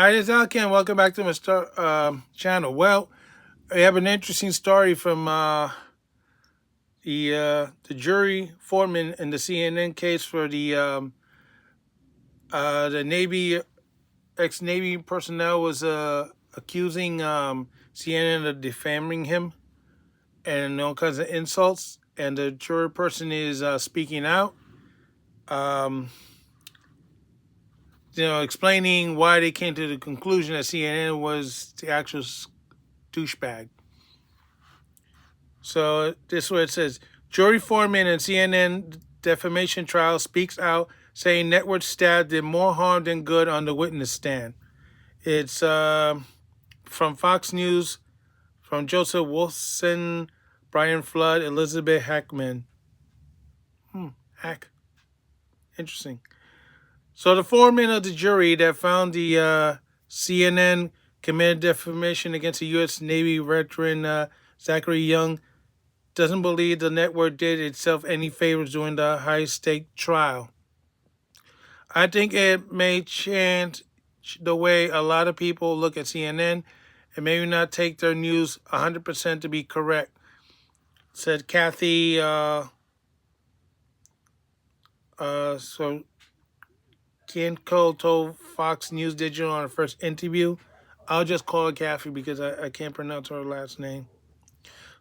Hi, this is Alken. Welcome back to my channel. Well, I have an interesting story from the jury foreman in the CNN case for the Navy ex-Navy personnel was accusing CNN of defaming him and all kinds of insults, and the jury person is speaking out, um, explaining why they came to the conclusion that CNN was the actual douchebag. So this is what it says. Jury foreman in CNN defamation trial speaks out, saying network staff did more harm than good on the witness stand. It's from Fox News, from Joseph Wilson, Brian Flood, Elizabeth Hackman. Hack. Interesting. So the foreman of the jury that found the CNN committed defamation against the U.S. Navy veteran Zachary Young doesn't believe the network did itself any favors during the high-stake trial. I think it may change the way a lot of people look at CNN and maybe not take their news 100% to be correct, said Kathy. So Kienko told Fox News Digital on her first interview. I'll just call her Kathy because I can't pronounce her last name.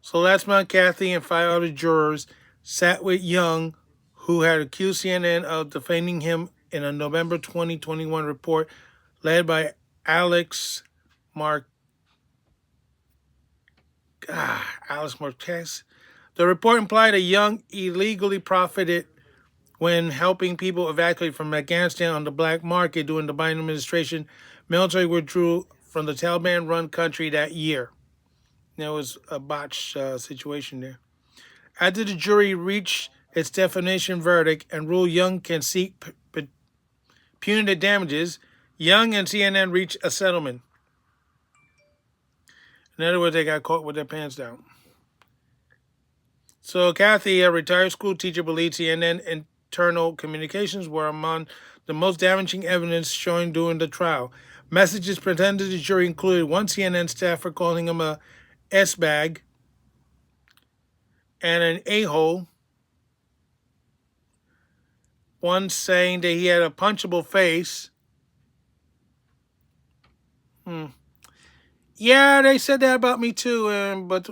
So last month, Kathy and five other jurors sat with Young, who had accused CNN of defaming him in a November 2021 report led by Alex Mark. Alex Marquez. The report implied that Young illegally profited when helping people evacuate from Afghanistan on the black market during the Biden administration. Military withdrew from the Taliban-run country that year. There was a botched situation there. After the jury reached its defamation verdict and ruled Young can seek punitive damages, Young and CNN reached a settlement. In other words, they got caught with their pants down. So Kathy, a retired school teacher, believed CNN internal communications were among the most damaging evidence shown during the trial. Messages presented to the jury included one CNN staffer calling him a S-bag and an a-hole, one saying that he had a punchable face. Yeah, they said that about me too, but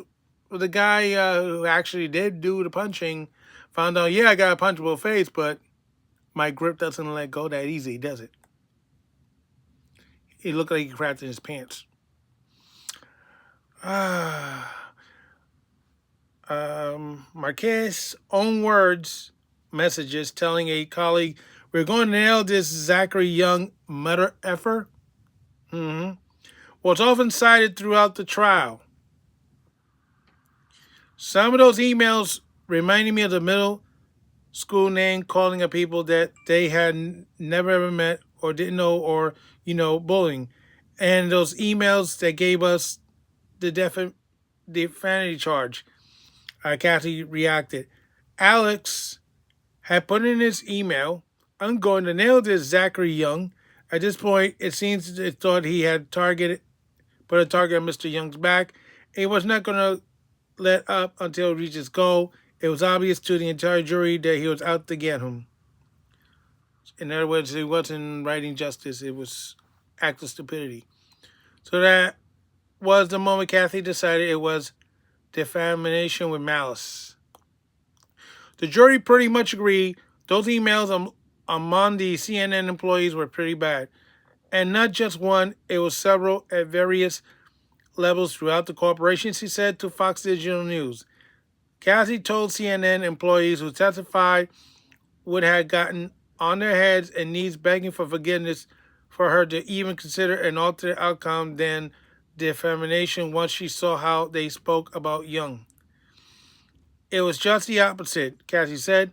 the guy who actually did do the punching found out, yeah, I got a punchable face, but my grip doesn't let go that easy, does it? He looked like he crapped in his pants. Marquez' own words, messages telling a colleague, "We're going to nail this Zachary Young mother effer." Was often cited throughout the trial. Some of those emails reminded me of the middle school name calling of people that they had never ever met or didn't know, or bullying, and those emails that gave us the defamatory charge. Kathy reacted. Alex had put in his email, "I'm going to nail this Zachary Young." At this point, it seems it thought he had put a target on Mr. Young's back. He was not going to let up until he reached his goal. It was obvious to the entire jury that he was out to get him. In other words, he wasn't writing justice. It was act of stupidity. So that was the moment Kathy decided it was defamation with malice. The jury pretty much agreed those emails among the CNN employees were pretty bad. And not just one, it was several at various levels throughout the corporation, she said to Fox Digital News. Kathy told CNN employees who testified would have gotten on their heads and knees begging for forgiveness for her to even consider an alternate outcome than defamation once she saw how they spoke about Young. It was just the opposite, Kathy said.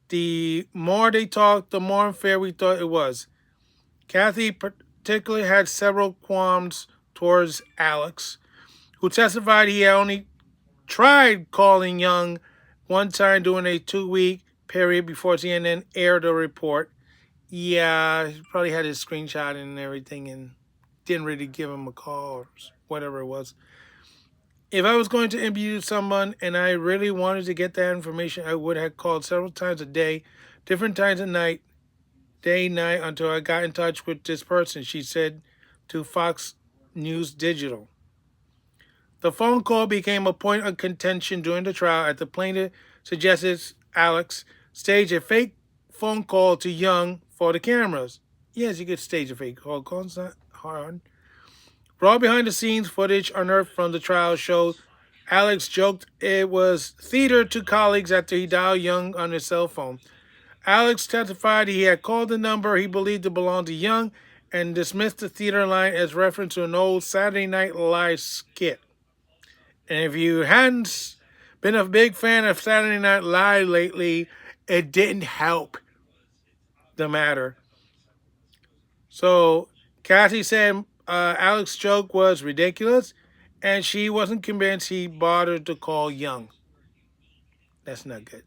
The more they talked, the more unfair we thought it was. Kathy particularly had several qualms towards Alex, who testified he had only tried calling Young one time during a 2-week period before CNN aired the report. Yeah, he probably had his screenshot and everything, and didn't really give him a call or whatever it was. If I was going to interview someone and I really wanted to get that information, I would have called several times a day, different times of night, day, night, until I got in touch with this person, she said to Fox News Digital. The phone call became a point of contention during the trial as the plaintiff suggested Alex stage a fake phone call to Young for the cameras. Yes, you could stage a fake phone call. It's not hard. Raw behind the scenes footage unearthed from the trial showed Alex joked it was theater to colleagues after he dialed Young on his cell phone. Alex testified he had called the number he believed to belong to Young and dismissed the theater line as reference to an old Saturday Night Live skit. And if you hadn't been a big fan of Saturday Night Live lately, it didn't help the matter. So Cassie said Alex's joke was ridiculous, and she wasn't convinced he bothered to call Young. That's not good.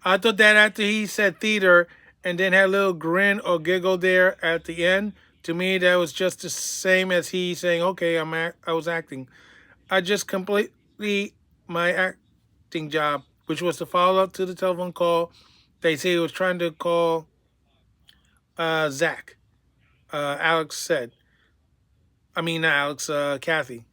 I thought that after he said theater and then had a little grin or giggle there at the end, to me that was just the same as he saying, "Okay, I was acting." I just completely my acting job, which was to follow up to the telephone call. They say he was trying to call Zach. Alex said. I mean, not Alex, Kathy.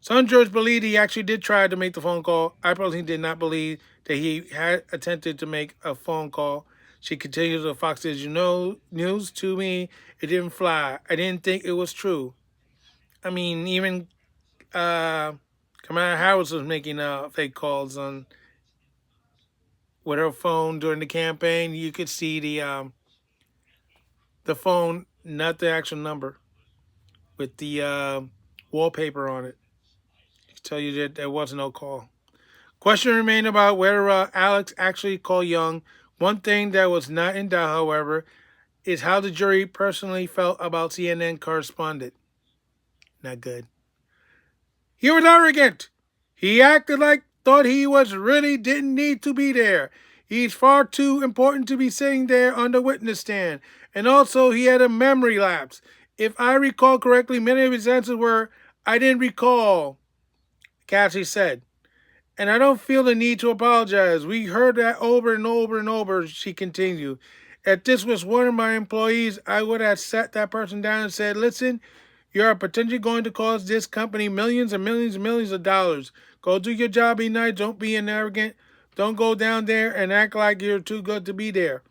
Some jurors believed he actually did try to make the phone call. I personally did not believe that he had attempted to make a phone call. She continued to Fox Digital News to me. It didn't fly. I didn't think it was true. I mean, even Kamala Harris was making fake calls on with her phone during the campaign. You could see the phone, not the actual number, with the wallpaper on it. To tell you that there was no call. Question remained about whether Alex actually called Young. One thing that was not in doubt, however, is how the jury personally felt about CNN correspondent. Not good. He was arrogant. He acted like thought he was really didn't need to be there. He's far too important to be sitting there on the witness stand. And also, he had a memory lapse. If I recall correctly, many of his answers were, "I didn't recall," Cassie said. "And I don't feel the need to apologize. We heard that over and over and over," she continued. "If this was one of my employees, I would have sat that person down and said, listen, you're potentially going to cost this company millions and millions and millions of dollars. Go do your job, be nice, don't be an arrogant. Don't go down there and act like you're too good to be there."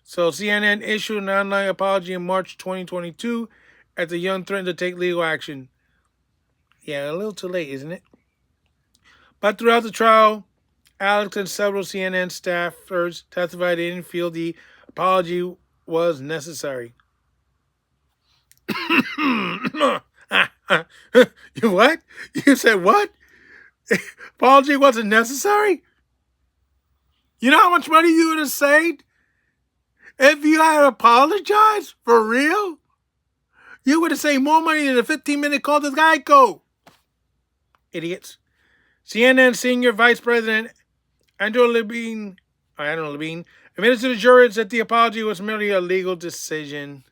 So CNN issued an online apology in March 2022 after Young threatened to take legal action. Yeah, a little too late, isn't it? But throughout the trial, Alex and several CNN staffers testified they didn't feel the apology was necessary. You what? You said what? Apology wasn't necessary? You know how much money you would have saved if you had apologized for real? You would have saved more money than a 15-minute call to Geico. Idiots. CNN senior vice president Andrew Levine, admitted to the jurors that the apology was merely a legal decision.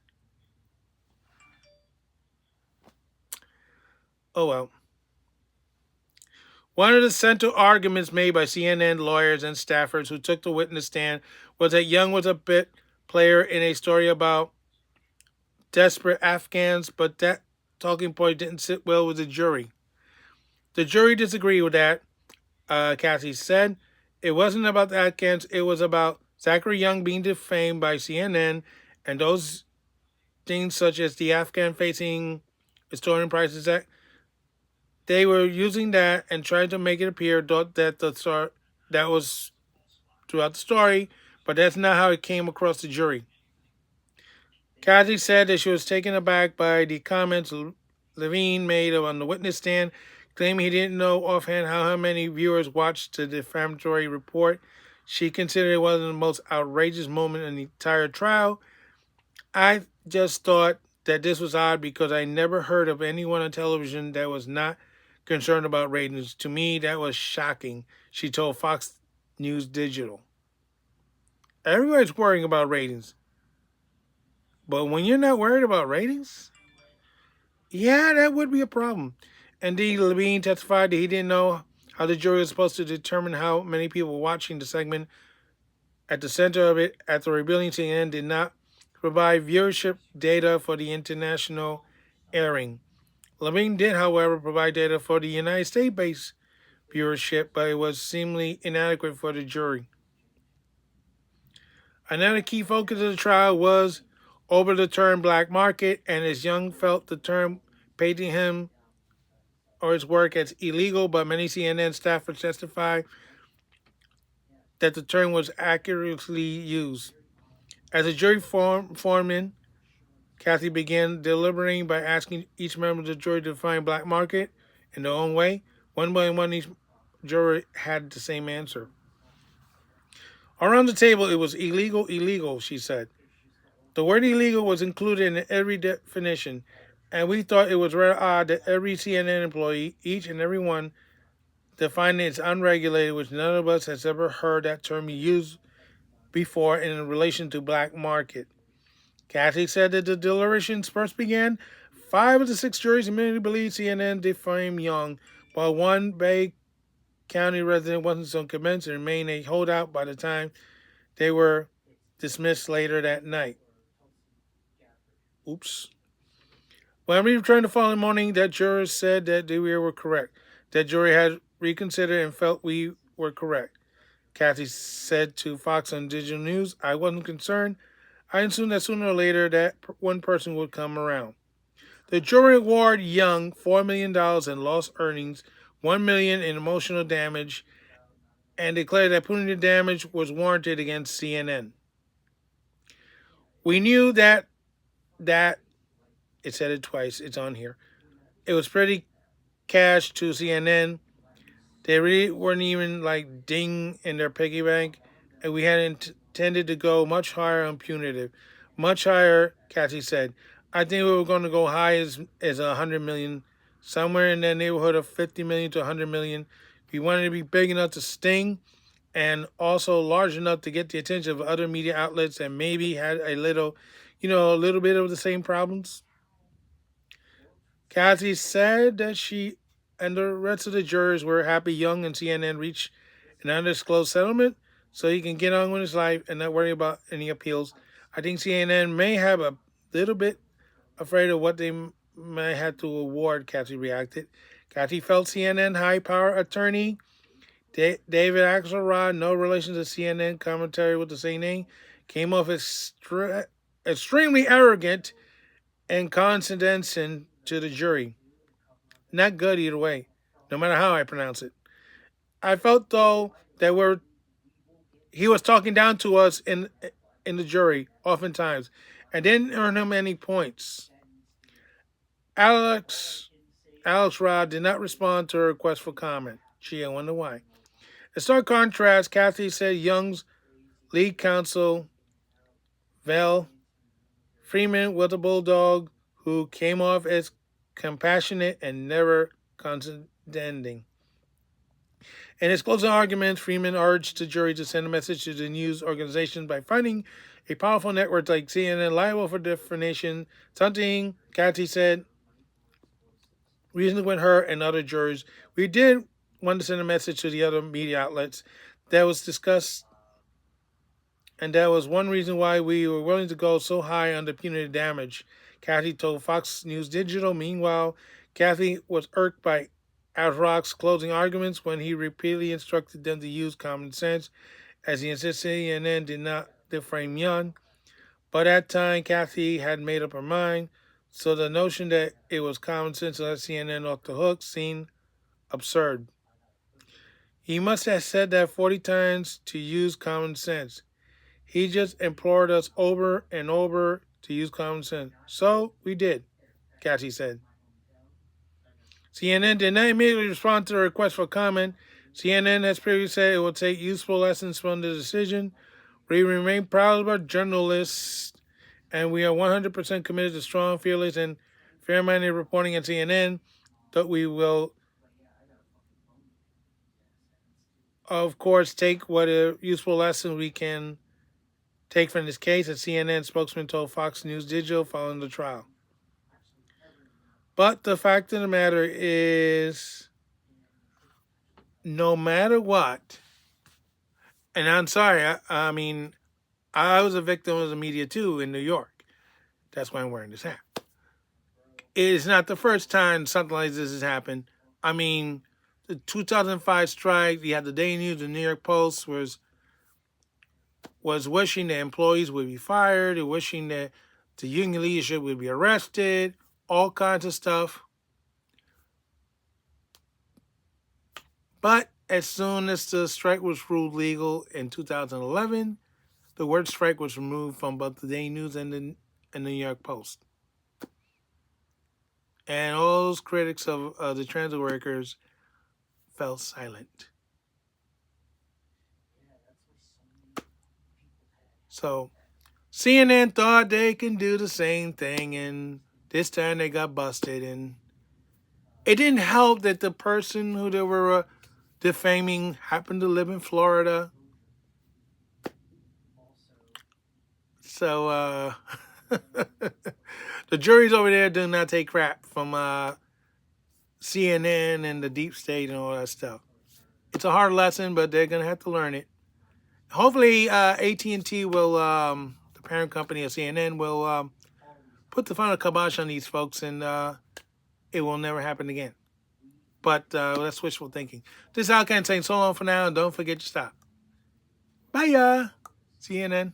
Oh well. One of the central arguments made by CNN lawyers and staffers who took the witness stand was that Young was a bit player in a story about desperate Afghans, but that talking point didn't sit well with the jury. The jury disagreed with that, Cassie said. It wasn't about the Afghans, it was about Zachary Young being defamed by CNN and those things such as the Afghan facing extortion prices act. They were using that and trying to make it appear that that was throughout the story, but that's not how it came across the jury. Kathy said that she was taken aback by the comments Levine made on the witness stand, claiming he didn't know offhand how many viewers watched the defamatory report. She considered it one of the most outrageous moments in the entire trial. I just thought that this was odd because I never heard of anyone on television that was not concerned about ratings. To me, that was shocking, she told Fox News Digital. Everybody's worrying about ratings. But when you're not worried about ratings, Yeah, that would be a problem. Indeed, Levine testified that he didn't know how the jury was supposed to determine how many people were watching the segment. At the center of it, at the rebuilding CNN did not provide viewership data for the international airing. Levine did, however, provide data for the United States based viewership, but it was seemingly inadequate for the jury. Another key focus of the trial was over the term black market, and as Young felt the term painting him or his work as illegal, but many CNN staffers testified that the term was accurately used. As a jury foreman, Kathy began deliberating by asking each member of the jury to define black market in their own way. One by one, each juror had the same answer. Around the table, it was illegal, illegal, she said. The word illegal was included in every definition, and we thought it was rather odd that every CNN employee, each and every one, defined it as unregulated, which none of us has ever heard that term used before in relation to black market. Kathy said that the deliberations first began. 5 of the 6 juries immediately believed CNN defamed Young, while one Bay County resident wasn't so convinced and remained a holdout by the time they were dismissed later that night. Oops. When we returned the following morning, that jurors said that we were correct. That jury had reconsidered and felt we were correct. Kathy said to Fox on Digital News, I wasn't concerned. I assumed that sooner or later that one person would come around. The jury awarded Young $4 million in lost earnings, $1 million in emotional damage, and declared that punitive damage was warranted against CNN. We knew that it said it twice, it's on here. It was pretty cash to CNN. They really weren't even like ding in their piggy bank, and we had intended to go much higher on punitive. Much higher, Kathy said. I think we were going to go high as 100 million, somewhere in the neighborhood of 50 million to 100 million. We wanted to be big enough to sting and also large enough to get the attention of other media outlets and maybe had a little, a little bit of the same problems. Kathy said that she and the rest of the jurors were happy Young and CNN reached an undisclosed settlement so he can get on with his life and not worry about any appeals. I think CNN may have a little bit afraid of what they might have to award, Kathy reacted. Kathy felt CNN high power attorney David Axelrod, no relation to CNN commentary with the same name, came off extremely arrogant and condescending to the jury. Not good either way, no matter how I pronounce it. I felt though that he was talking down to us in the jury oftentimes, and didn't earn him any points. Alex Alex Rod did not respond to her request for comment. Gee, I wonder why. In stark contrast, Kathy said Young's lead counsel, Val Freeman, was a bulldog who came off as compassionate and never condescending. In his closing arguments, Freeman urged the jury to send a message to the news organization by finding a powerful network like CNN liable for defamation, something Kathy said reasonably with her and other jurors. We did want to send a message to the other media outlets that was discussed, and that was one reason why we were willing to go so high on the punitive damage, Kathy told Fox News Digital. Meanwhile, Kathy was irked by Rock's closing arguments when he repeatedly instructed them to use common sense, as he insisted CNN did not defame Young. By that time, Kathy had made up her mind, so the notion that it was common sense to let CNN off the hook seemed absurd. He must have said that 40 times to use common sense. He just implored us over and over to use common sense. So we did, Kathy said. CNN did not immediately respond to the request for comment. CNN has previously said it will take useful lessons from the decision. We remain proud of our journalists, and we are 100% committed to strong, fearless, and fair-minded reporting at CNN. That we will, of course, take what a useful lesson we can take from this case, a CNN spokesman told Fox News Digital following the trial. But the fact of the matter is, no matter what, and I'm sorry, I mean, I was a victim of the media too in New York. That's why I'm wearing this hat. It is not the first time something like this has happened. I mean, the 2005 strike, you had the Daily News, the New York Post was wishing that employees would be fired, or wishing that the union leadership would be arrested, all kinds of stuff. But as soon as the strike was ruled legal in 2011, the word strike was removed from both the Daily News and the New York Post. And all those critics of the transit workers fell silent. So CNN thought they can do the same thing, and this time they got busted. And it didn't help that the person who they were defaming happened to live in Florida. So the juries over there do not take crap from CNN and the deep state and all that stuff. It's a hard lesson, but they're gonna have to learn it. Hopefully, AT&T will, the parent company of CNN, will put the final kibosh on these folks, and it will never happen again. But that's wishful thinking. This is Alcan saying so long for now, and don't forget to stop. Bye, CNN.